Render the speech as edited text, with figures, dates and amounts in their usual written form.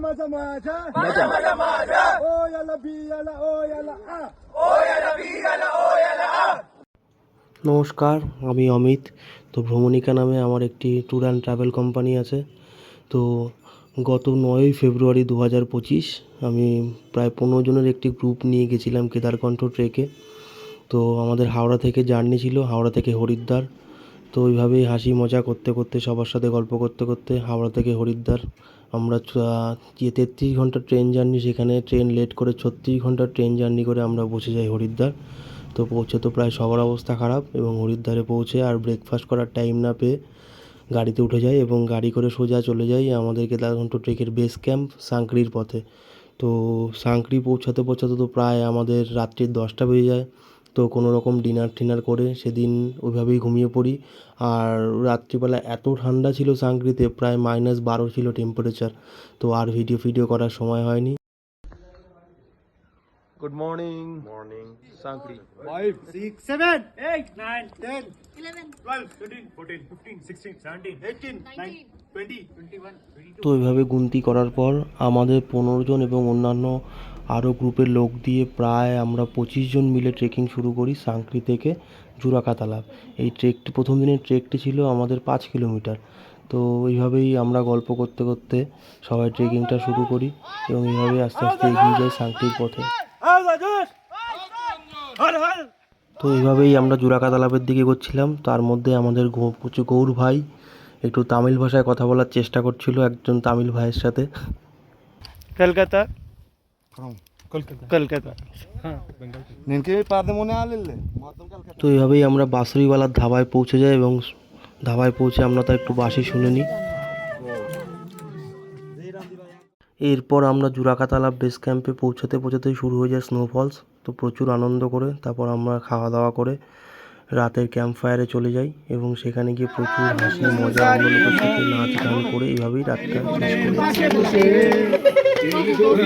maza maza maza maza maza o yalla bi yalla o yalla a o yalla bi yalla o yalla a। নমস্কার, আমি অমিত। তো ভ্রমণিকা নামে আমার একটি tour and travel company আছে। তো গত 9ই ফেব্রুয়ারি 2025 আমি প্রায় 15 জনের একটি গ্রুপ নিয়ে গেছিলাম কেদারকণ্ঠ ট্রেকে। তো আমাদের হাওড়া থেকে জার্নি ছিল, হাওড়া থেকে হরিদ্বার। তো ওইভাবেই হাসি মজা করতে করতে, সবার সাথে গল্প করতে করতে হাওড়া থেকে হরিদ্বার আমরা 33 ঘন্টার ট্রেন জার্নি, সেখানে ট্রেন লেট করে 36 ঘন্টার ট্রেন জার্নি করে আমরা পৌঁছে যাই হরিদ্বার। তো পৌঁছে তো প্রায় সবার অবস্থা খারাপ, এবং হরিদ্বারে পৌঁছে আর ব্রেকফাস্ট করার টাইম না পেয়ে গাড়িতে উঠে যাই এবং গাড়ি করে সোজা চলে যাই আমাদের কেদারকণ্ঠ ট্রেকের বেস ক্যাম্প সাংকড়ির পথে। তো সাংকড়ি পৌঁছাতে পৌঁছাতে তো প্রায় আমাদের রাত্রি 10টা বেজে যায়। তো কোনো রকম ডিনার টিনার করে সেদিন ওইভাবেই ঘুমিয়ে পড়ি। আর রাত্রিবেলা এত ঠান্ডা ছিল সাংকড়িতে, প্রায় -12 ছিল টেম্পারেচার। তো আর ভিডিও করার সময় হয়নি। Good morning. Morning. Sankri. 5, 6, 7, 8, 9, 10, 11, 12, 13, 14, 15, 16, 17, 18, 19, 20, 21, 22. তো এইভাবে গুনতি করার পর আমাদের 15 জন এবং অন্যান্য আরও গ্রুপের লোক দিয়ে প্রায় আমরা 25 জন মিলে ট্রেকিং শুরু করি সাংকড়ি থেকে জুরাকা তালাব। এই ট্রেকটি, প্রথম দিনের ট্রেকটি ছিল আমাদের 5 কিলোমিটার। তো এইভাবেই আমরা গল্প করতে করতে সবাই ট্রেকিংটা শুরু করি এবং এইভাবেই আস্তে আস্তে এগিয়ে যাই সাংকড়ির পথে। তো এইভাবেই আমরা জুরাকা তালাবের দিকে এগোচ্ছিলাম। তার মধ্যে আমাদের গৌর ভাই একটু তামিল ভাষায় কথা বলার চেষ্টা করছিল একজন তামিল ভাইয়ের সাথে। কলকাতা কলকাতা হ্যাঁ নিনকে পাদে মনে আলেলে তো এইভাবেই আমরা বাঁশুড়িওয়ালার ধাবায় পৌঁছে যাই এবং ধাবায় পৌঁছে আমরা তো একটু বাঁশি শুনে নিই। এরপর আমরা জুরাকা তালাব বেস ক্যাম্পে পৌঁছাতে পৌঁছাতেই শুরু হয়ে যায় স্নোফলস। তো প্রচুর আনন্দ করে তারপর আমরা খাওয়া দাওয়া করে রাতের ক্যাম্প ফায়ারে চলে যাই এবং সেখানে গিয়ে প্রচুর হাসি মজা অন্যলোকের সাথে নাচ গান করে এইভাবেই রাতটা শেষ করি।